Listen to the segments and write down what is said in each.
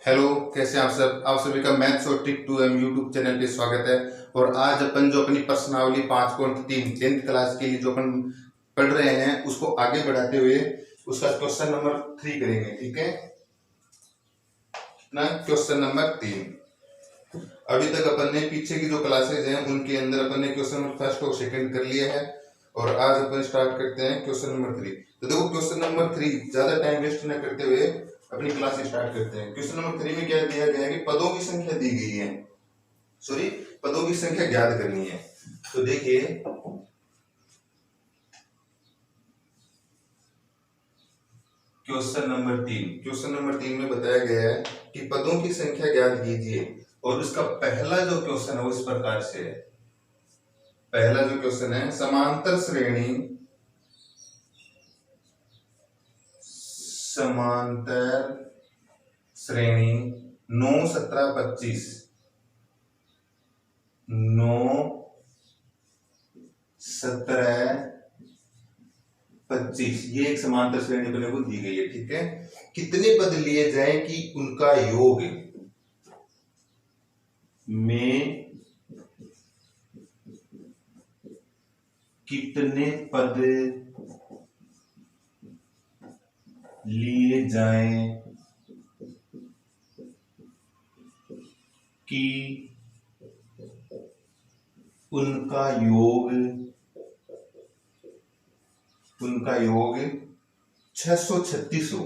Hello, कैसे हैं आप सब। आप सभी का मैथ्स और ट्रिक 2M यूट्यूब चैनल पे स्वागत है। और आज अपन जो अपनी प्रश्नावली 5.3 10th क्लास के लिए जो अपन पढ़ रहे हैं उसको आगे बढ़ाते हुए उसका क्वेश्चन नंबर 3 करेंगे। ठीक है ना। क्वेश्चन नंबर 3 अभी तक अपन ने पीछे की जो क्लासेज हैं उनके अंदर अपन ने क्वेश्चन नंबर फर्स्ट और सेकंड कर लिया है और आज अपन स्टार्ट करते हैं क्वेश्चन नंबर 3। तो देखो क्वेश्चन नंबर 3 ज्यादा टाइम वेस्ट न करते हुए अपनी क्लास स्टार्ट करते हैं। क्वेश्चन नंबर 3 में क्या दिया गया है कि पदों की संख्या दी गई है, सॉरी पदों की संख्या ज्ञात करनी है। तो देखिए क्वेश्चन नंबर 3 में बताया गया है कि पदों की संख्या ज्ञात कीजिए और उसका पहला जो क्वेश्चन है वो इस प्रकार से है। पहला जो क्वेश्चन है, समांतर श्रेणी 9 17 25 9 17 25 ये एक समांतर श्रेणी अपने को दी गई है। ठीक है, कितने पद लिए जाएं कि उनका योग में कितने पद लिए जाएं कि उनका योग 636 हो।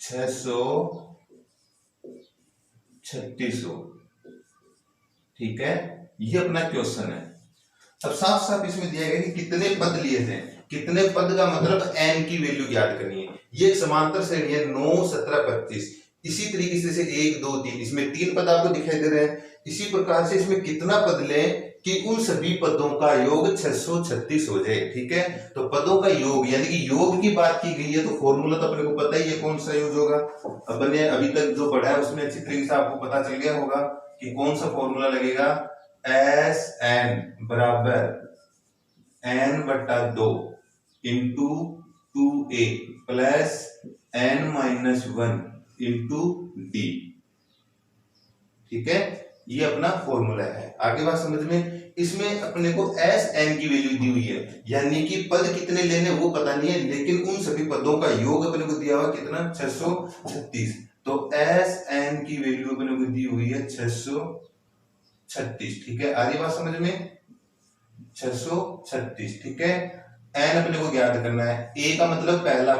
636 हो। ठीक है, ये अपना क्वेश्चन है। अब साफ साफ इसमें दिया गया कि कितने पद लिए थे। कितने पद का मतलब n की वैल्यू ज्ञात करनी है। ये एक समांतर श्रेणी है 9 17 25। इसी तरीके से 1 2 3 इसमें 3 पद आपको दिखाई दे रहे हैं। इसी प्रकार से इसमें कितना पद लें कि उन सभी पदों का योग 636 हो जाए। ठीक है, तो पदों का योग यानी कि योग की बात की गई है तो फॉर्मूला तो अपने को पता ही है कौन सा यूज होगा। अपन ने अभी तक जो पढ़ा है उसमें अच्छी तरीके से आपको पता चल गया होगा कि कौन सा फॉर्मूला लगेगा। एस एन बराबर n बटा 2 into 2a plus n-1 into D. ठीक है, ये अपना फॉर्मूला है। आगे बात समझ में। इसमें अपने को एस एन की वैल्यू दी हुई है यानी कि पद कितने लेने वो पता नहीं है, लेकिन उन सभी पदों का योग अपने को दिया हुआ कितना 636। तो एस एन की वैल्यू अपने को दी हुई है 636। ठीक है, आगे बात समझ में। 636। ठीक है, एन अपने को ज्ञात करना है। ए का मतलब पहला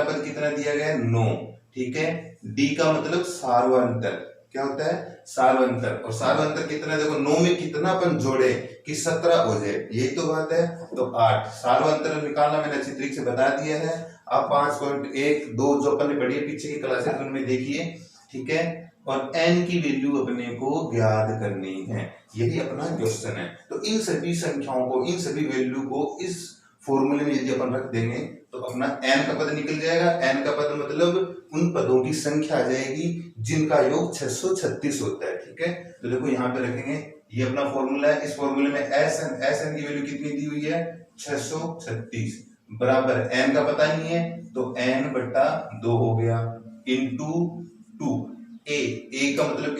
पद कितना दिया गया है 9। ठीक है, डी का मतलब सार्वंतर क्या होता है सार्वंतर, और सार्वंतर कितना देखो 9 में कितना अपन जोड़े कि 17 हो जाए, यही तो बात है। तो 8 सार्वंतर निकालना मैंने अच्छी तरीके से बता दिया है। आप 5.1 2 जो अपन ने पढ़ी है पीछे की क्लासेस उनमें देखिए। ठीक है, और n की वैल्यू अपने को ज्ञात करनी है, यही अपना क्वेश्चन है। तो इन सभी संख्याओं को इन सभी वैल्यू को इस फॉर्मूले में यदि अपन रख देंगे तो अपना n का पद निकल जाएगा। n का पद मतलब उन पदों की संख्या आ जाएगी जिनका योग 636 होता है। ठीक है, तो देखो यहाँ पे रखेंगे, ये अपना फॉर्मूला है। इस फॉर्मूले में एस एन की वैल्यू कितनी दी हुई है 636 बराबर n का पता नहीं है तो n बटा 2 हो गया इंटू 2 ए का मतलब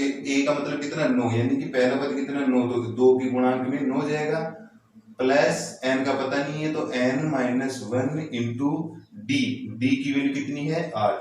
कितना 9 यानी कि पहला पद कितना 9, तो 2 की गुणांक में 9 जाएगा प्लस n का पता नहीं है तो n-1 इंटू डी की वैल्यू कितनी है 8।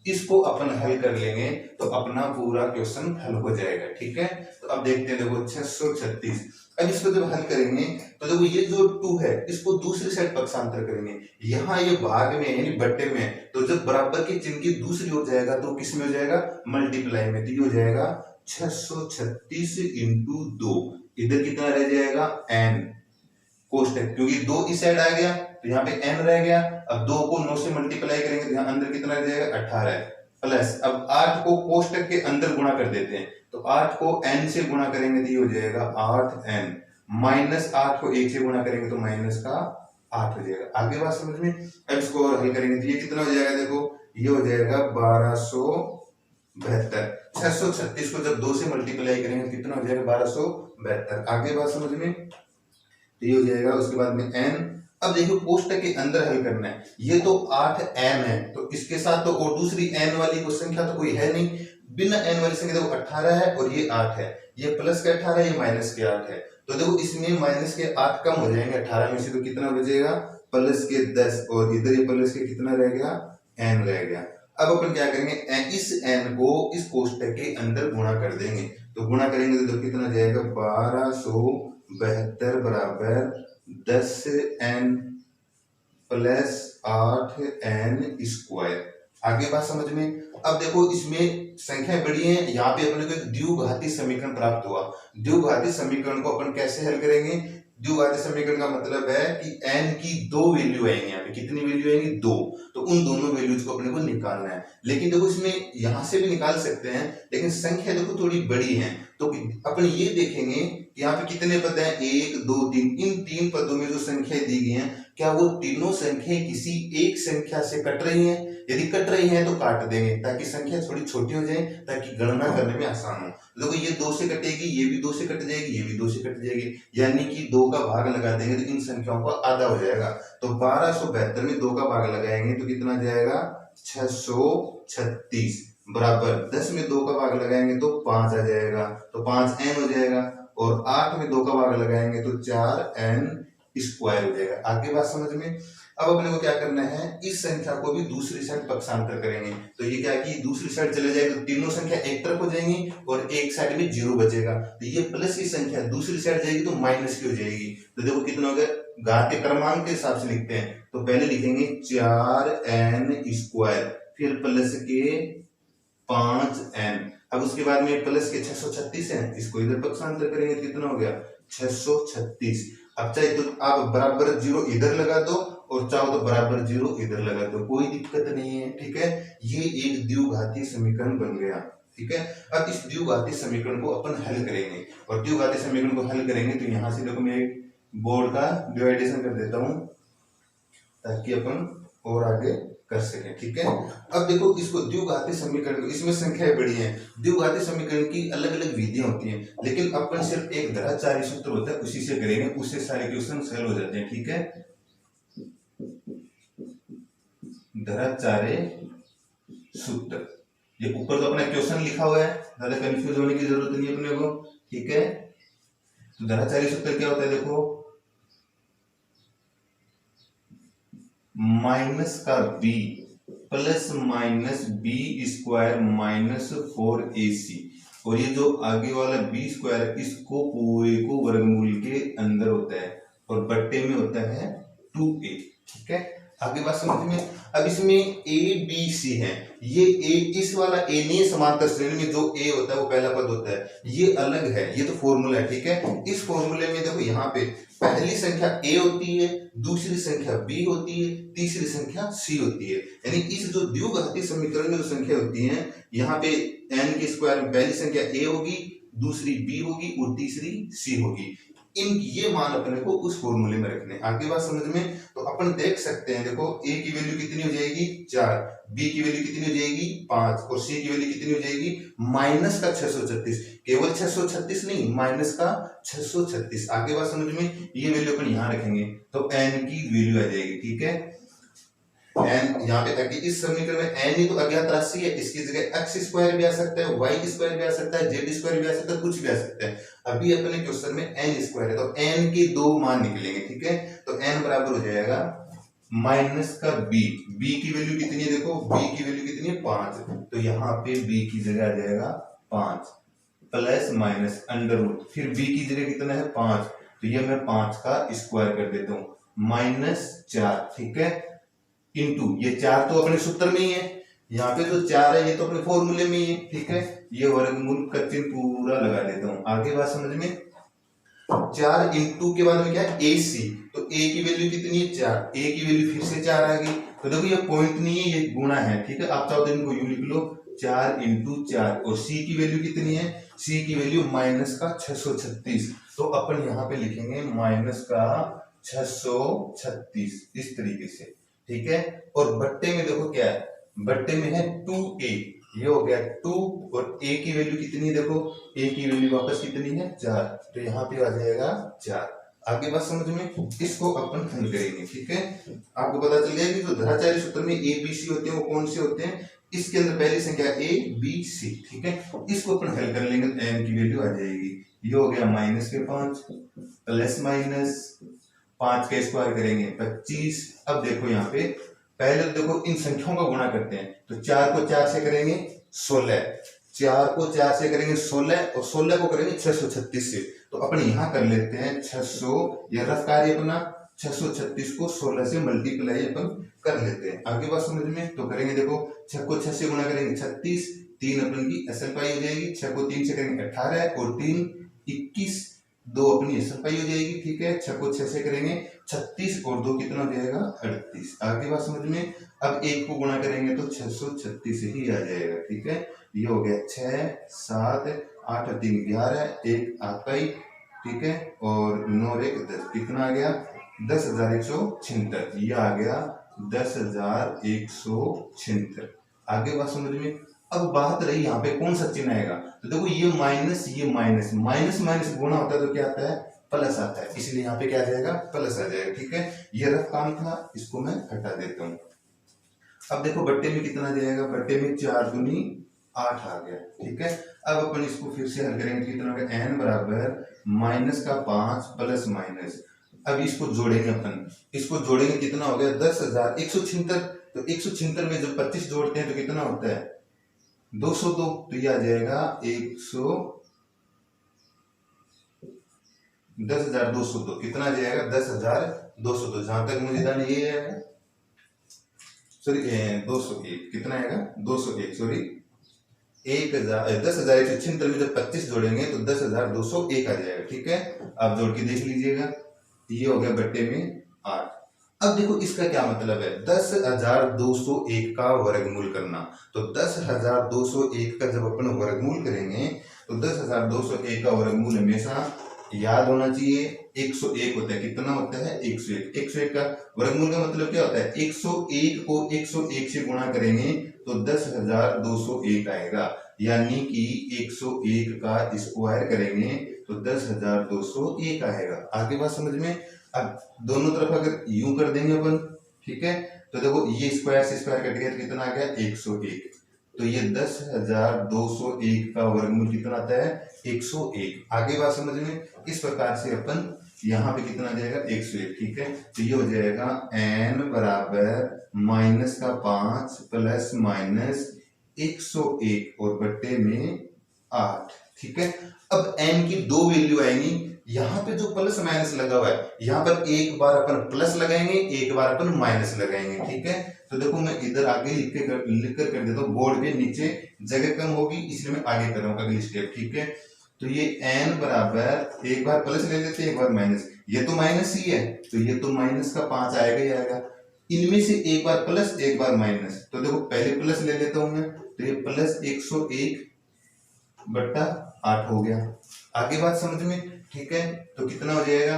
इसको अपन हल कर लेंगे तो अपना पूरा क्वेश्चन हल हो जाएगा। ठीक है, तो अब देखते हैं देखो 636। अब इसको जब हल करेंगे तो देखो ये जो 2 है इसको दूसरी साइड पक्षांतर करेंगे। यहाँ ये भाग में यानी बट्टे में, तो जब बराबर के चिन्ह की दूसरी हो जाएगा तो किस में हो जाएगा मल्टीप्लाई में, तो ये हो जाएगा 636 इंटू 2। इधर कितना रह जाएगा n कोष्टक, क्योंकि 2 इस साइड आ गया तो यहाँ पे n रह गया। अब 2 को 9 से मल्टीप्लाई करेंगे तो यहाँ अंदर कितना रह जाएगा 18 प्लस अब 8 को कोष्टक के अंदर गुणा कर देते हैं तो 8 को n से गुणा करेंगे तो ये हो जाएगा 8n माइनस 8 को 1 से गुणा करेंगे तो माइनस का 8 हो जाएगा। आगे बात समझ में। अब इसको और हल करेंगे तो ये कितना हो जाएगा देखो ये हो जाएगा 1272। 636 को जब 2 से मल्टीप्लाई करेंगे कितना हो जाएगा 1272। आगे बात समझ में, तो ये हो जाएगा। उसके बाद में n अब देखो कोष्टक के अंदर हल करना है, ये तो 8n है, तो इसके साथ तो और दूसरी n वाली कोई संख्या तो कोई है नहीं, बिना n वाली संख्या देखो 18 है और ये 8 है, ये प्लस के 18 ये माइनस के 8 है, तो देखो इसमें माइनस के 8 कम हो जाएंगे 18 में से, तो कितना बचेगा प्लस के 10, और इधर ये प्लस के कितना रह गया n रह गया। अब अपन क्या करेंगे, इस n को इस कोष्टक के अंदर गुणा कर देंगे, तो गुणा करेंगे तो कितना जाएगा 1272 बराबर 10n प्लस 8n स्क्वायर। आगे बात समझ में। अब देखो इसमें संख्या बड़ी है, यहाँ पे अपने को एक द्विघाती समीकरण प्राप्त हुआ। द्विघाती समीकरण को अपन कैसे हल करेंगे, द्विघाती समीकरण का मतलब है कि n की दो वैल्यू आएंगे, यहाँ पे कितनी वैल्यू आएंगी दो, तो उन दोनों वैल्यूज को अपने को निकालना है। लेकिन देखो इसमें यहाँ से भी निकाल सकते हैं, लेकिन संख्या देखो थोड़ी बड़ी है, तो अपन ये देखेंगे कि यहाँ पे कितने पद हैं 1 2 3, इन तीन पदों में जो संख्या दी गई है क्या वो तीनों संख्या किसी एक संख्या से कट रही हैं, यदि कट रही हैं तो काट देंगे ताकि संख्या थोड़ी छोटी हो जाए, ताकि गणना करने में आसान हो। देखो ये 2 से कटेगी, ये भी 2 से कट जाएगी, ये भी 2 से कट जाएगी, यानी कि 2 का भाग लगा देंगे तो इन संख्याओं का आधा हो जाएगा। तो 1272 में 2 का भाग लगाएंगे तो कितना जाएगा 636 बराबर 10 में 2 का भाग लगाएंगे तो 5 आ जाएगा, तो 5n हो जाएगा, और 8 में 2 का भाग लगाएंगे तो 4n स्क्वायर हो जाएगा। आगे बात समझ में। अब अपने को क्या करना है, इस संख्या को भी दूसरी साइड पक्षांतर करेंगे, तो ये क्या कि दूसरी साइड चले जाएगा तो तीनों संख्या एक तरफ हो जाएंगी और एक साइड में जीरो बचेगा, तो ये प्लस की संख्या दूसरी साइड जाएगी तो माइनस की हो जाएगी। तो देखो कितना हो गया, घात के क्रमांक के हिसाब से लिखते हैं, तो पहले लिखेंगे 4n स्क्वायर, फिर प्लस के 5n, अब उसके बाद में प्लस के 636 है, इसको इधर पक्षांतर करेंगे तो कितना हो गया 636। अब चाहे तो आप बराबर जीरो इधर लगा दो और चाहो तो बराबर जीरो इधर लगा दो, कोई दिक्कत नहीं है, ठीक है। ये एक द्विघाती समीकरण बन गया, ठीक है। अब इस द्विघाती समीकरण को अपन हल करेंगे, और द्विघाती समीकरण को हल करेंगे तो यहां से देखो मैं एक बोर्ड का डिवाइडेशन कर देता हूं ताकि अपन और आगे कर सके, ठीक है। अब देखो इसको द्विघाती समीकरण, इसमें संख्याएं बड़ी हैं, द्विघाती समीकरण की अलग अलग विधियां होती हैं, लेकिन अपन सिर्फ एक धराचारी सूत्र होता है उसी से करेंगे, उससे सारे क्वेश्चन सॉल्व हो जाते हैं, ठीक है। धराचार्य सूत्र, ये ऊपर तो अपना क्वेश्चन लिखा हुआ है, ज्यादा कंफ्यूज होने की जरूरत नहीं अपने को, ठीक है। तो धराचार्य सूत्र क्या होता है, देखो माइनस का b plus minus b square minus 4ac, और ये जो आगे वाला b स्क्वायर इसको पूरे को वर्गमूल के अंदर होता है और बट्टे में होता है 2a, ठीक है। आगे बात समझ में। अब इसमें a b c है, ये a इस वाला a नहीं, समांतर श्रेणी में जो a होता है वो पहला पद होता है, ये अलग है, ये तो फॉर्मूला है, ठीक है। इस फॉर्मूले में देखो यहाँ पे पहली संख्या a होती है, दूसरी संख्या b होती है, तीसरी संख्या c होती है, यानी इस जो द्विघाती समीकरण में जो संख्या होती है, यहाँ पे n के स्क्वायर में पहली संख्या a होगी, दूसरी b होगी और तीसरी c होगी। इन ये मान अपने को उस फॉर्मूले में रखने। आगे बात समझ में। तो अपन देख सकते हैं, देखो a की वैल्यू कितनी हो जाएगी 4, b की वैल्यू कितनी हो जाएगी 5 और c की वैल्यू कितनी हो जाएगी माइनस का 636, केवल 636 नहीं माइनस का 636। आगे बात समझ में। ये वैल्यू अपन यहाँ रखेंगे तो n की वैल्यू आ जाएगी, ठीक है। n यहाँ पे ताकि इस समीकरण में n ही तो अज्ञात राशि है, इसकी जगह x स्क्वायर भी आ सकता है, y स्क्वायर भी आ सकता है, z स्क्वायर भी आ सकता है, कुछ भी आ सकता है। अभी अपने क्वेश्चन में n स्क्वायर है तो n के दो मान निकलेंगे, ठीक है। तो n बराबर हो जाएगा माइनस का b की वैल्यू कितनी है, देखो b की वैल्यू कितनी है 5, तो यहाँ पे b की जगह आ जाएगा 5 प्लस माइनस अंडर रूट, फिर b की जगह कितना है 5, तो ये मैं 5 का स्क्वायर कर देता हूँ -4, ठीक है, इनटू ये 4 तो अपने सूत्र में ही है, यहाँ पे जो 4 है ये तो अपने फॉर्मूले में ही है, ठीक है। ये वर्गमूल का चिन्ह पूरा लगा देता हूँ। आगे बात समझ में। 4 इंटू के बाद में क्या है ac, तो a की वैल्यू कितनी है 4, a की वैल्यू फिर से 4 आ गई, तो देखो ये पॉइंट नहीं है ये गुणा है, ठीक है। आप चाहो तो इनको यूं लिख लो 4 इंटू 4, और c की वैल्यू कितनी है, c की वैल्यू माइनस का 636, तो अपन यहाँ पे लिखेंगे माइनस का 636 इस तरीके से, ठीक है। और बट्टे में देखो क्या है, बट्टे में है 2a, ये हो गया 2, और a की वैल्यू कितनी है, देखो a की वैल्यू वापस कितनी है 4, तो यहाँ पे आ जाएगा 4। आगे बात समझ में, इसको अपन हल करेंगे। ठीक है, आपको पता चल गया कि जो धराचारी सूत्र में ए बी सी होते हैं वो कौन से होते हैं, इसके अंदर पहली संख्या ए बी सी। ठीक है, इसको अपन हल कर लेंगे तो एन की वैल्यू आ जाएगी, ये हो गया -5 प्लस माइनस 5 का स्क्वायर करेंगे 25। अब देखो यहाँ पे पहले तो देखो इन संख्याओं का गुणा करते हैं, तो 4 को 4 से करेंगे 16, 4 को 4 से करेंगे 16 और 16 को करेंगे 636 से। तो अपन यहाँ कर लेते हैं 600, यह रफ कार्य अपना 636 को 16 से मल्टीप्लाई अपन कर लेते हैं। आगे बात समझ में, तो करेंगे देखो 6 को 6 से गुणा करेंगे 36, 3 अपन की असल पाई हो जाएगी, 6 को 3 से करेंगे 18 और 3 21, 2 अपनी असल पाई हो जाएगी। ठीक है, 6 को 6 से करेंगे 36 और 2 कितना हो जाएगा 38। आगे बात समझ में, अब 1 को गुणा करेंगे तो 636 ही आ जाएगा। ठीक है, ये हो गया 6 7 8 और 3 11, 1 आपका। ठीक है, और 9 और 1 10, कितना आ गया 10,176, ये आ गया 10,176। आगे बात समझ में, अब बात रही यहाँ पे कौन सा चिन्ह आएगा, तो देखो ये माइनस माइनस गुणा होता है तो क्या आता है प्लस आता है, इसलिए यहाँ पे क्या आ जाएगा प्लस आ जाएगा। ठीक है, ये रफ काम था, इसको मैं हटा देता हूँ। अब देखो बट्टे में कितना जाएगा, बट्टे में 4 दूनी 8 आ गया। ठीक है, अब अपन इसको फिर से हल करेंगे, कितना होगा n बराबर -5 प्लस माइनस। अब इसको जोड़ेंगे अपन, इसको जोड़ेंगे कितना हो गया 10,176। तो 176 में जब 25 जोड़ते हैं तो कितना होता है 202, तो ये आ जाएगा 10,202। कितना आ जाएगा 10,202, जहां तक मुझे ध्यान ये आएगा, सॉरी 201, कितना आएगा 201, सॉरी 10,176 में जब 25 जोड़ेंगे तो 10,201 आ जाएगा। ठीक है, आप जोड़ के देख लीजिएगा, ये हो गया बट्टे में 8। अब देखो इसका क्या मतलब है, 10,201 का वर्गमूल करना। तो 10,201 का जब अपन वर्गमूल करेंगे तो 10,201 का वर्गमूल हमेशा याद होना चाहिए 101 होता है। कितना होता है 101। 101 का वर्गमूल का मतलब क्या होता है, 101 को 101 से गुणा करेंगे तो 10,201 आएगा, यानी कि 101 का स्क्वायर करेंगे तो 10,201 आएगा। आगे बात समझ में, अब दोनों तरफ अगर यूं कर देंगे अपन, ठीक है, तो देखो ये स्क्वायर से स्क्वायर कट गया तो कितना आ गया 101। तो ये 10,201 का वर्गमूल कितना आता है 101। आगे बात समझ में, इस प्रकार से अपन यहाँ पे कितना आ जाएगा 101। ठीक है, तो ये हो जाएगा n बराबर -5 प्लस माइनस 101 और बट्टे में 8। ठीक है, अब n की दो वैल्यू आएंगी, यहाँ पे जो प्लस माइनस लगा हुआ है यहाँ पर एक बार अपन प्लस लगाएंगे, एक बार अपन माइनस लगाएंगे। ठीक है, तो देखो मैं इधर आगे लिख कर देता हूँ, बोर्ड पे नीचे जगह कम होगी इसलिए मैं आगे कर रहा हूँ अगली स्टेप। ठीक है, तो ये n बराबर एक बार प्लस ले लेते हैं, एक बार माइनस, ये तो माइनस ही है तो ये तो माइनस का 5 आएगा ही आएगा। इनमें से एक बार प्लस एक बार माइनस, तो देखो पहले प्लस ले लेता हूं मैं, तो ये प्लस 101 बट्टा 8 हो गया। आगे बात समझ में, ठीक है, तो कितना हो जाएगा,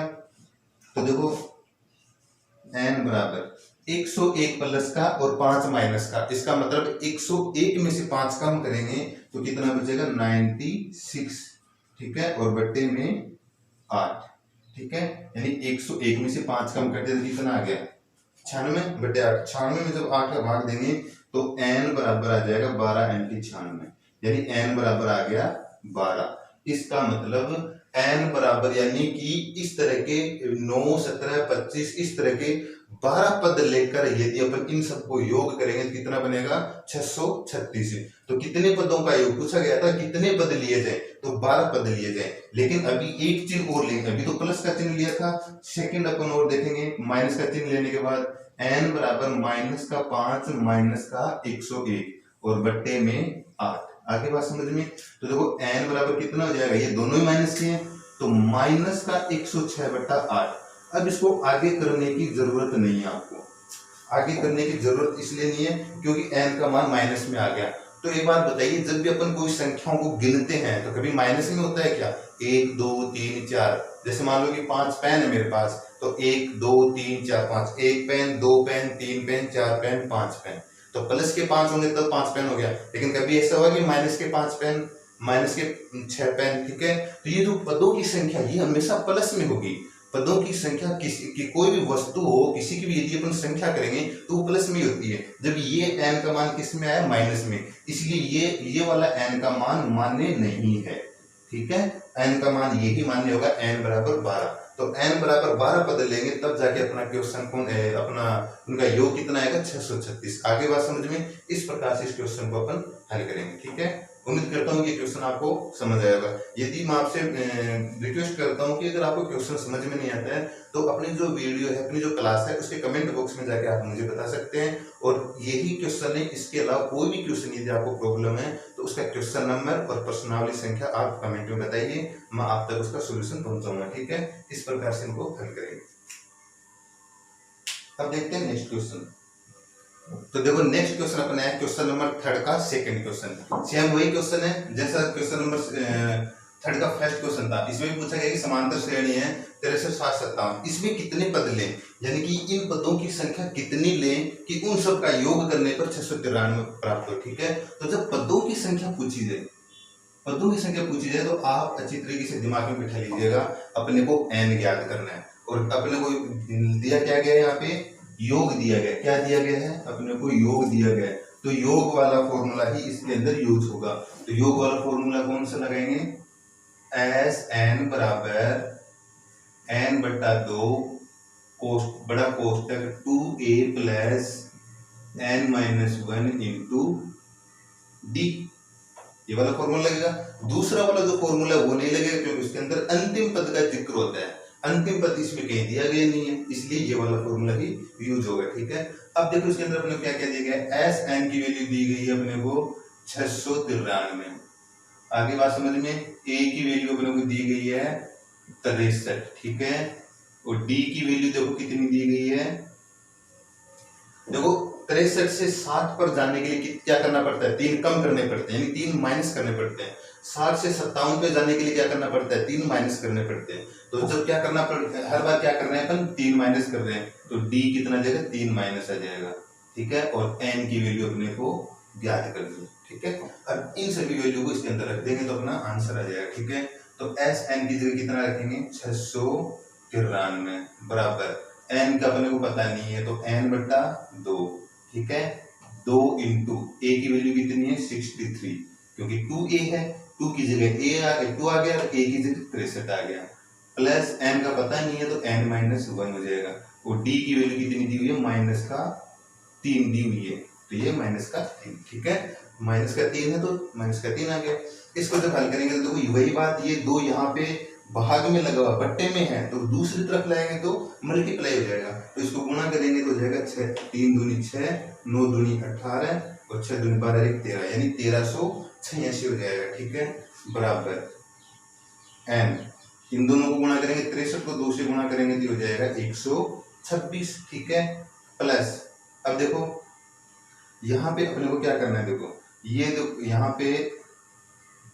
तो देखो n बराबर 101 प्लस का और 5 माइनस का, इसका मतलब 101 में से 5 कम करेंगे तो कितना बचेगा 96। ठीक है, और बट्टे में 8। ठीक है, यानी 101 में से 5 कम करते तो कितना आ गया 96 बटे 8। 96 में जब 8 का भाग देंगे तो n बराबर आ जाएगा 12 n की 96, यानी n बराबर आ गया 12। इसका मतलब n बराबर यानी कि इस तरह के 9 17 25 इस तरह के 12 पद लेकर यदि अपन इन सबको योग करेंगे तो कितना बनेगा 636। तो कितने पदों का योग पूछा गया था, कितने पद लिए जाए, तो 12 पद लिए जाए। लेकिन अभी एक चिन्ह और लेंगे, अभी तो प्लस का चिन्ह लिया था, सेकंड अपन और देखेंगे माइनस का चिन्ह लेने के बाद n बराबर -5 -101 और बट्टे में 8। आगे बात समझ में, तो देखो n बराबर कितना हो जाएगा, ये दोनों ही माइनस के हैं तो माइनस का 106 बट्टा 8। अब इसको आगे करने की जरूरत नहीं है, आपको आगे करने की जरूरत इसलिए नहीं है क्योंकि n का मान माइनस में आ गया। तो एक बात बताइए, जब भी अपन कोई संख्याओं को गिनते हैं तो कभी माइनस में होता है क्या, 1 2 3 4, जैसे मान लो कि 5 पेन है मेरे पास, तो 1 2 3 4 5, 1 pen 2 pen 3 pen 4 pen 5 pen, तो प्लस के 5 होंगे तब 5 पेन हो गया। लेकिन कभी ऐसा होगा कि माइनस के 5 पेन, माइनस के 6 पेन। ठीक है, तो ये जो पदों की संख्या ये हमेशा प्लस में होगी, पदों की संख्या किसी की कोई भी वस्तु हो, किसी की भी यदि अपन संख्या करेंगे तो वो प्लस में ही होती है। जब ये n का मान किस में आया, माइनस में, इसलिए ये वाला n का मान मान्य नहीं है। ठीक है, n का मान यही मान्य होगा, n बराबर 12। तो n बराबर 12 पद लेंगे तब जाके अपना क्वेश्चन कौन अपना उनका योग कितना आएगा, 636। आगे बात समझ में, इस प्रकार से इस क्वेश्चन को अपन हल करेंगे। ठीक है, उम्मीद करता हूँ ये क्वेश्चन आपको समझ आएगा। यदि मैं आपसे रिक्वेस्ट करता हूँ कि अगर आपको क्वेश्चन समझ में नहीं आता है तो अपनी जो वीडियो है, अपनी जो क्लास है, उसके कमेंट बॉक्स में जाके आप मुझे बता सकते हैं। और यही क्वेश्चन है, इसके अलावा कोई भी क्वेश्चन यदि आपको प्रॉब्लम है तो उसका क्वेश्चन नंबर और प्रश्नावली संख्या आप कमेंट में बताइए, मैं आप तक उसका सोल्यूशन पहुंचाऊंगा। ठीक है, इस प्रकार से इनको हल करेंगे। अब देखते हैं नेक्स्ट क्वेश्चन। तो देखो नेक्स्ट क्वेश्चन अपना है क्वेश्चन नंबर 3 का सेकंड क्वेश्चन। सेम वही क्वेश्चन है जैसा क्वेश्चन नंबर 3 का फर्स्ट क्वेश्चन था। इसमें भी पूछा गया कि समांतर श्रेणी है 63, 60, 57, इसमें कितने पद लें, यानी कि इन पदों की संख्या कितनी लें कि उन सब का योग करने पर 693 प्राप्त हो। ठीक है, तो जब पदों की संख्या पूछी जाए, पदों की संख्या पूछी जाए तो आप अच्छी तरीके से दिमाग में बिठा लीजिएगा, अपने को n ज्ञात करना है। और अपने को दिया क्या गया है, यहाँ पे योग दिया गया। क्या दिया गया है, अपने को योग दिया गया है। तो योग वाला फॉर्मूला ही इसके अंदर यूज होगा। तो योग वाला फॉर्मूला कौन सा लगाएंगे, एस एन बराबर n बटा 2 बड़ा कोष्टक 2a plus n minus 1 into D, ये वाला फॉर्मूला लगेगा। दूसरा वाला जो फॉर्मूला वो नहीं लगेगा क्योंकि उसके अंदर अंतिम पद का जिक्र होता है, अंतिम पद इसमें कहीं दिया गया नहीं है, इसलिए ये वाला फॉर्मूला ही यूज होगा। ठीक है, अब देखो इसके अंदर अपने क्या क्या दिया गया है, एस एन की वैल्यू दी गई है अपने को 693। आगे बात समझ में, ए की वैल्यू अपने को दी गई है 63। ठीक है, और डी की वैल्यू देखो कितनी दी गई है, देखो 63 से 60 पर जाने के लिए क्या करना पड़ता है, 3 कम करने पड़ते हैं, यानी 3 माइनस करने पड़ते हैं। 60 से 57 पे जाने के लिए क्या करना पड़ता है, 3 माइनस करने पड़ते हैं। तो जब क्या करना पड़ता है, हर बार क्या कर रहे हैं अपन, 3 माइनस कर रहे हैं, तो डी कितना जाएगा, 3 माइनस आ जाएगा। ठीक है, और एन की वैल्यू अपने को ज्ञात करनी है। ठीक है, अब इन सभी वैल्यू को इसके अंदर रख देंगे तो अपना आंसर आ जाएगा। ठीक है, तो एस एन की जगह कितना रखेंगे, 693 बराबर n का अपने को पता नहीं है तो n बटा 2। ठीक है, 2 इंटू a की वैल्यू कितनी है, 63, क्योंकि 2a है, 2 की जगह 2 आ गया, a की जगह 63 आ गया, प्लस n का पता नहीं है तो n माइनस 1 हो जाएगा। और d की वैल्यू कितनी दी हुई है, माइनस का 3 दी हुई है, तो ये माइनस का 3। ठीक है, माइनस का 3 है तो माइनस का 3 आ गया। इसको जब हल करेंगे तो वही बात, ये 2 यहाँ पे भाग में लगा हुआ बट्टे में है तो दूसरी तरफ लाएंगे तो मल्टीप्लाई हो जाएगा, तो इसको गुणा करेंगे तो हो जाएगा 6, 3 दूनी 6, 9 दूनी 18 और 6 दूनी 12, 13, यानी 1386 हो जाएगा। ठीक है, बराबर n, इन दोनों को गुणा करेंगे, 63 को 2 से गुणा करेंगे तो हो जाएगा 126। ठीक है, प्लस अब देखो यहाँ पे अपने को क्या करना है, देखो ये यहाँ पे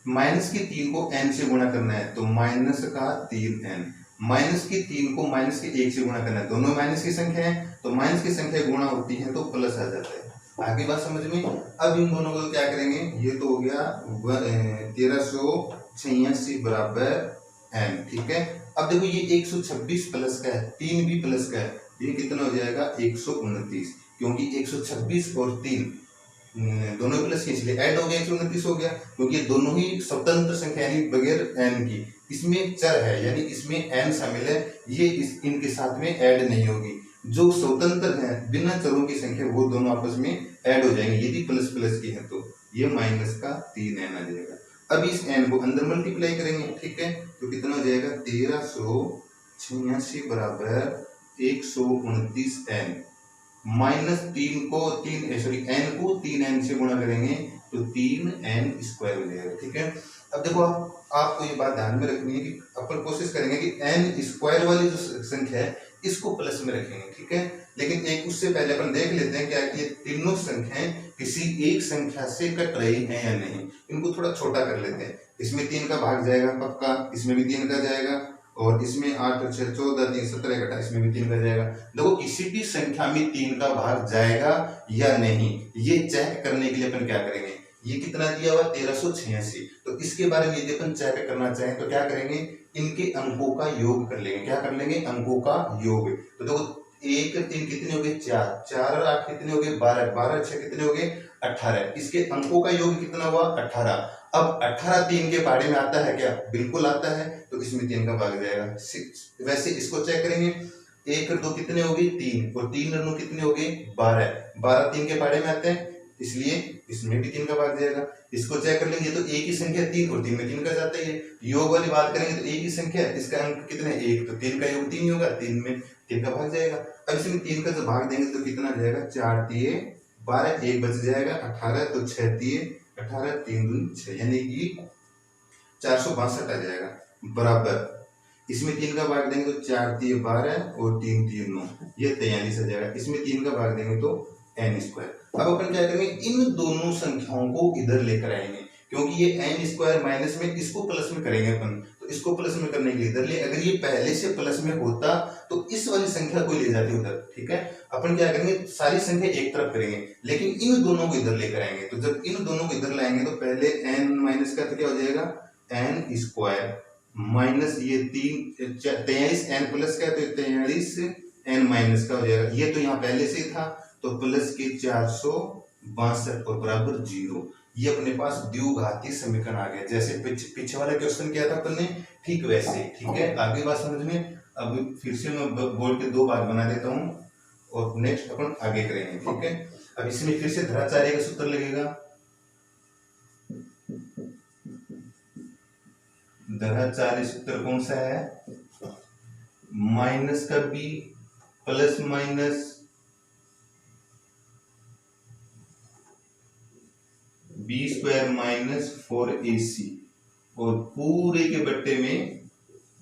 माइनस की 3 को n से गुणा करना है तो माइनस का 3n, माइनस की 3 को माइनस के 1 से गुणा करना है, दोनों माइनस की संख्या है तो माइनस की संख्या गुणा होती है तो प्लस आ जाता है। आगे बात समझ में, अब इन दोनों को क्या करेंगे, ये तो हो गया 1386 बराबर n। ठीक है, अब देखो ये 126 प्लस का है, 3 भी प्लस का है, ये कितना हो जाएगा 129, क्योंकि 126 और 3 दोनों प्लस के इसलिए ऐड हो गया, 129 हो गया, क्योंकि ये दोनों ही स्वतंत्र संख्या यानी बगैर n की, इसमें चर है यानी इसमें n शामिल है, ये इनके साथ में ऐड नहीं होगी। जो स्वतंत्र है बिना चरों की संख्या वो दोनों आपस में ऐड हो जाएंगे, यदि प्लस प्लस की है तो ये माइनस का 3n आ जाएगा। अब इस n को अंदर मल्टीप्लाई करेंगे। ठीक है, तो कितना हो जाएगा 1386 बराबर 129n, माइनस 3 को 3 सॉरी n को 3n से गुणा करेंगे तो 3n स्क्वायर हो जाएगा। ठीक है, अब देखो आपको ये बात ध्यान में रखनी है कि अपन कोशिश करेंगे कि n स्क्वायर वाली जो संख्या है इसको प्लस में रखेंगे। ठीक है, लेकिन एक उससे पहले अपन देख लेते हैं क्या कि ये तीनों संख्याएं किसी एक संख्या से कट रही हैं या नहीं, इनको थोड़ा छोटा कर लेते हैं। इसमें 3 का भाग जाएगा पक्का, इसमें भी 3 का जाएगा, और इसमें 8 और 6 14 3 17 घटा, इसमें भी 3 का जाएगा। देखो किसी भी संख्या में 3 का भाग जाएगा या नहीं, ये चेक करने के लिए अपन क्या करेंगे, ये कितना दिया हुआ 1386। तो इसके बारे में यदि अपन चेक करना चाहें तो क्या करेंगे, इनके अंकों का योग कर लेंगे। क्या कर लेंगे, अंकों का योग। तो देखो 1 3 कितने हो गए 4, 4 और 8 कितने हो गए 12, 12 6 कितने हो गए 18। इसके अंकों का योग कितना हुआ 18। अब 18 3 के पहाड़े में आता है क्या, बिल्कुल आता है, तो इसमें 3 का भाग जाएगा। वैसे इसको चेक करेंगे, 1 और 2 कितने हो गए 3, और 3 और 9 कितने हो गए 12, 12 3 के पहाड़े में आते हैं, इसलिए इसमें भी 3 का भाग जाएगा। इसको चेक कर लेंगे तो एक ही संख्या 3 और 3 में 3 का जाता ही है। योग वाली बात करेंगे तो एक ही संख्या है, इसका अंक कितने 1, तो 3 का योग 3 ही होगा, 3 में 3 का भाग जाएगा। अब इसमें 3 का जो भाग देंगे तो कितना जाएगा 4 3 12, 1 बच जाएगा 18, तो 6 3 18, 3 दूनी 6, यानी कि 462 आ जाएगा। बराबर इसमें 3 का भाग देंगे तो 4 3 12 और 3 3 9, ये 43 आ जाएगा। इसमें 3 का भाग देंगे तो n स्क्वायर। अब अपन क्या करेंगे, इन दोनों संख्याओं को इधर लेकर आएंगे, क्योंकि ये n स्क्वायर माइनस में इसको प्लस में करेंगे अपन, तो इसको प्लस में करने के लिए इधर ले, अगर ये पहले से प्लस में होता तो इस वाली संख्या को ले जाते उधर। ठीक है, अपन क्या करेंगे, सारी संख्या एक तरफ करेंगे, लेकिन इन दोनों को इधर लेकर आएंगे। तो जब इन दोनों को इधर लाएंगे तो पहले n माइनस का तो क्या हो जाएगा n स्क्वायर माइनस ये 43 n प्लस का, तो 43 n माइनस का हो जाएगा। ये तो यहाँ पहले से था, तो प्लस के 462 और बराबर 0। ये अपने पास द्विघाती समीकरण आ गया, जैसे पीछे वाला क्वेश्चन किया था अपन ने, ठीक वैसे। ठीक है, आगे बात समझ में। अब फिर से मैं बोर्ड के 2 भाग बना देता हूँ और नेक्स्ट अपन आगे करेंगे। ठीक है, अब इसमें फिर से धराचार्य का सूत्र लगेगा। धराचार्य सूत्र कौन सा है, माइनस का b plus minus b square minus 4ac और पूरे के बट्टे में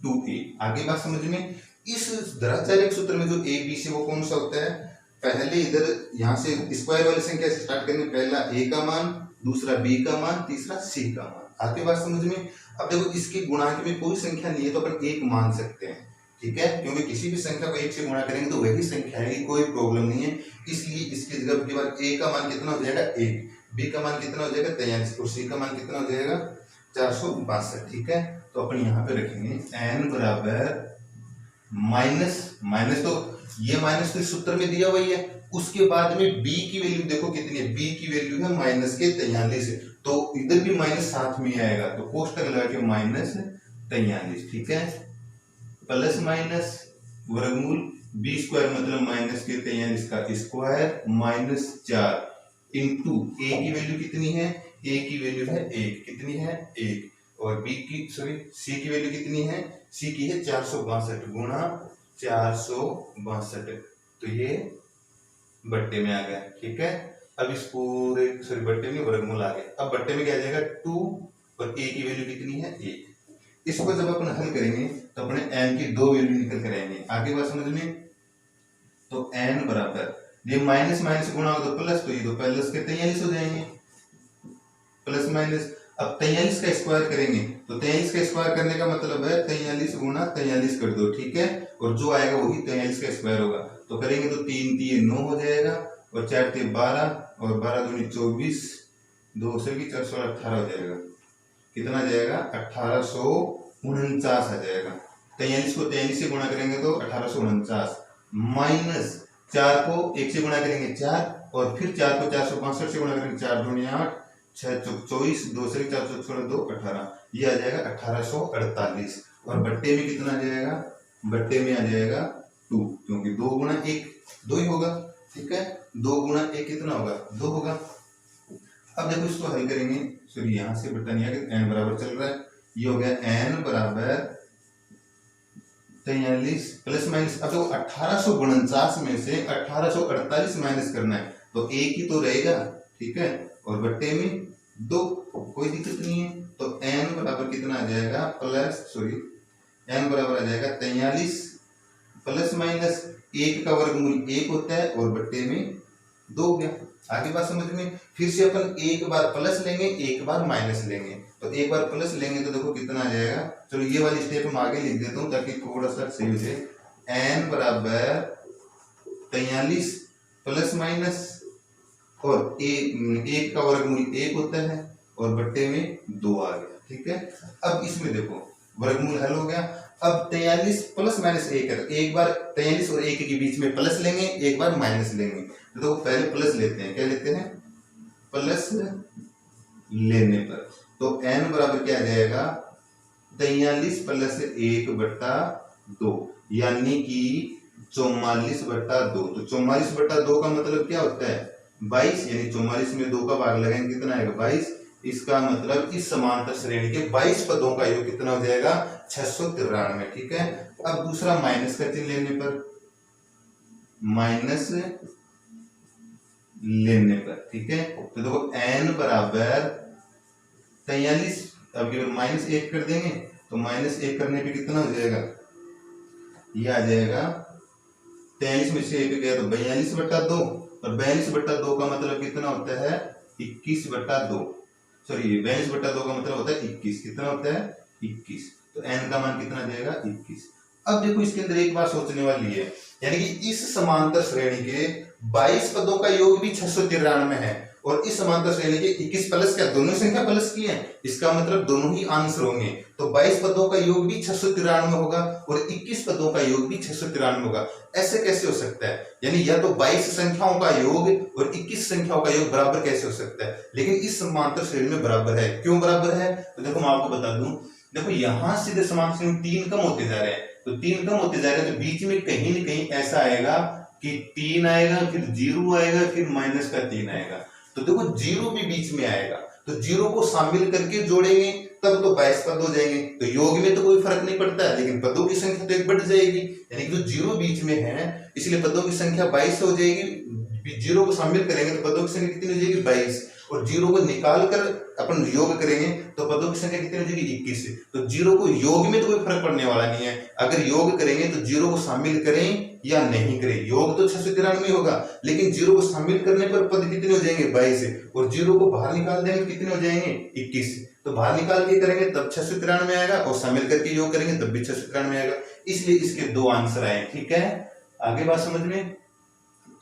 2a। आगे बात समझ में। इस धराचार्य सूत्र में जो a b से वो कौन सा होता है, पहले इधर यहाँ से स्क्वायर वाली संख्या से स्टार्ट करेंगे, पहला a का मान, दूसरा b का मान, तीसरा c का मान। आगे बात समझ में। अब देखो इसके गुणांक में कोई संख्या नहीं है तो अपन 1 मान सकते हैं। ठीक है, क्योंकि किसी भी संख्या को 1 से गुणा करेंगे तो वही संख्या है, कोई प्रॉब्लम नहीं है। इसलिए इसकी जगह की बार a का मान कितना हो जाएगा 1, b का मान कितना हो जाएगा 43 और c का मान कितना हो जाएगा 462। ठीक है, तो अपन यहाँ पे रखेंगे n बराबर माइनस माइनस, तो ये माइनस तो सूत्र में दिया हुआ ही है। उसके बाद में b की वैल्यू देखो कितनी है, b की वैल्यू है माइनस के 43, तो इधर भी माइनस साथ में आएगा, तो कोष्टक लगा के माइनस 43। ठीक है, प्लस माइनस वर्गमूल b स्क्वायर मतलब माइनस के 43 का स्क्वायर माइनस 4 इंटू a की वैल्यू कितनी है, a की वैल्यू है 1, कितनी है 1, और b की c की वैल्यू कितनी है, c की है 462 गुणा 462, तो ये बट्टे में आ गया। ठीक है, अब इस पूरे बट्टे में वर्गमूल आ गया। अब बट्टे में क्या आ जाएगा 2 और a की वैल्यू कितनी है 1। इसको जब अपन हल करेंगे तो अपने n की 2 वैल्यू निकल कर आएंगे। आगे बात समझ में। तो n बराबर ये माइनस माइनस गुणा हो तो प्लस, तो ये तो प्लस के 43 हो जाएंगे, प्लस माइनस। अब 43 का स्क्वायर करेंगे तो 43 का स्क्वायर करने का मतलब है 43 गुणा 43 कर दो। ठीक है, और जो आएगा वही 43 का स्क्वायर होगा, तो करेंगे तो 3 3 9 हो जाएगा और 4 3 12 और 12 दूनी 24, 2 से 418 हो जाएगा। कितना जाएगा 1849 आ जाएगा। 43 को 43 से गुणा करेंगे तो 1849 माइनस 4 को 1 से गुणा करेंगे 4 और फिर 4 को 462 से गुणा करेंगे 4 दूनी 8, 6 24, 2 से 4 2 18, ये आ जाएगा 1848। और बट्टे में कितना आ जाएगा, बट्टे में आ जाएगा 2, क्योंकि 2 गुणा 1 2 ही होगा। ठीक है, 2 गुणा 1 कितना होगा 2 होगा। अब देखो इसको हल करेंगे, सॉरी यहाँ से बट्टा नहीं आएगा, n बराबर चल रहा है, ये हो गया n बराबर 43 प्लस माइनस। अब देखो 1849 में से 1848 माइनस करना है तो एक ही तो रहेगा। ठीक है, और बट्टे में 2, कोई दिक्कत नहीं है। तो n बराबर कितना आ जाएगा n बराबर आ जाएगा 43 प्लस माइनस 1 का वर्गमूल 1 होता है और बट्टे में 2 हो गया। आगे बात समझ में। फिर से अपन एक बार प्लस लेंगे, एक बार माइनस लेंगे, तो एक बार प्लस लेंगे तो देखो कितना आ जाएगा। चलो ये वाली स्टेप हम आगे लिख देता हूँ ताकि थोड़ा सा सही हो जाए। n बराबर 43 प्लस माइनस और एक का वर्गमूल 1 होता है और बट्टे में 2 आ गया। ठीक है, अब इसमें देखो वर्गमूल हल हो गया। अब 43 प्लस माइनस 1 है, एक बार 43 और 1 के बीच में प्लस लेंगे, एक बार माइनस लेंगे। तो पहले प्लस लेते हैं, क्या लेते हैं, प्लस लेने पर तो n बराबर क्या आ जाएगा, 43 प्लस 1/2 यानी कि 44/2। तो 44/2 का मतलब क्या होता है, 22, यानी 44 में 2 का भाग लगाएंगे कितना आएगा, 22। इसका मतलब इस समांतर श्रेणी के 22 पदों का योग कितना हो जाएगा, 693। ठीक है, अब दूसरा माइनस का चिन्ह लेने पर, माइनस लेने पर, ठीक है, तो देखो n बराबर 43, अब -1 कर देंगे तो -1 करने पे कितना हो जाएगा, ये आ जाएगा 43 में से 1 गया तो 42/2, और 42/2 का मतलब कितना होता है, 21/2। सॉरी, 42/2 का मतलब होता है 21। कितना होता है, 21। तो n का मान कितना जाएगा, 21। अब देखो इसके अंदर एक बात सोचने वाली है, यानी कि इस समांतर श्रेणी के 22 पदों का योग भी 693 है और इस समांतर श्रेणी के 21 प्लस क्या, दोनों संख्या प्लस की है, इसका मतलब दोनों ही आंसर होंगे। तो 22 पदों का योग भी 693 होगा और 21 पदों का योग भी 693 होगा। ऐसे कैसे हो सकता है, यानी या तो 22 संख्याओं का योग और 21 संख्याओं का योग बराबर कैसे हो सकता है, लेकिन इस समांतर श्रेणी में बराबर है। क्यों बराबर है, तो देखो मैं आपको बता दूं, देखो यहां सीधे समांतर श्रेणी में 3 कम होते जा रहे हैं, तो 3 कम होते जा रहे हैं, तो बीच में कहीं ना कहीं ऐसा आएगा कि 3 आएगा, फिर 0 आएगा, फिर माइनस का 3 आएगा। तो देखो 0 भी बीच में आएगा, तो 0 को शामिल करके जोड़ेंगे तब तो 22 पद हो जाएंगे। तो योग में तो कोई फर्क नहीं पड़ता है, लेकिन पदों की संख्या तो एक बढ़ जाएगी, यानी कि जो 0 बीच में है इसलिए पदों की संख्या 22 हो जाएगी। 0 को शामिल करेंगे तो पदों की संख्या कितनी हो जाएगी, 22, और 0 को निकाल कर अपन योग करेंगे तो पदों की संख्या कितनी हो जाएगी, 21। तो 0 को योग में तो कोई फर्क पड़ने वाला नहीं है। अगर योग करेंगे तो 0 को शामिल करें या नहीं करें, योग तो 693 होगा, लेकिन 0 को शामिल करने पर पद कितने हो जाएंगे, 22, और 0 को बाहर निकाल देंगे कितने हो जाएंगे, 21। तो बाहर निकाल के करेंगे तब 693 आएगा और शामिल करके योग करेंगे तब भी 693 आएगा। इसलिए इसके 2 आंसर आए। ठीक है, आगे बात समझ में,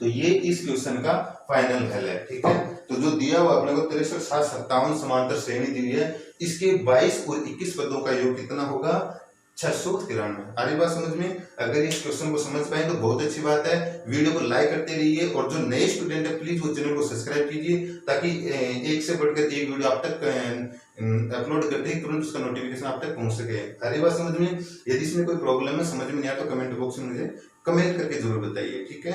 तो ये इस क्वेश्चन का फाइनल हल है। ठीक है, तो जो दिया हुआ अपने को 63, 60, 57 समांतर श्रेणी दी है, इसके 22 और 21 पदों का योग कितना होगा, 693। आ रही बात समझ में, अगर इस क्वेश्चन को समझ पाए तो बहुत अच्छी बात है। वीडियो को लाइक करते रहिए और जो नए स्टूडेंट है प्लीज वो चैनल को सब्सक्राइब कीजिए, ताकि एक से बढ़कर एक वीडियो आप तक अपलोड करते ही तुरंत उसका नोटिफिकेशन आप तक पहुंच सके। आ रही बात समझ में, यदि इसमें कोई प्रॉब्लम है, समझ में नहीं आया तो कमेंट बॉक्स में मुझे कमेंट करके जरूर बताइए। ठीक है।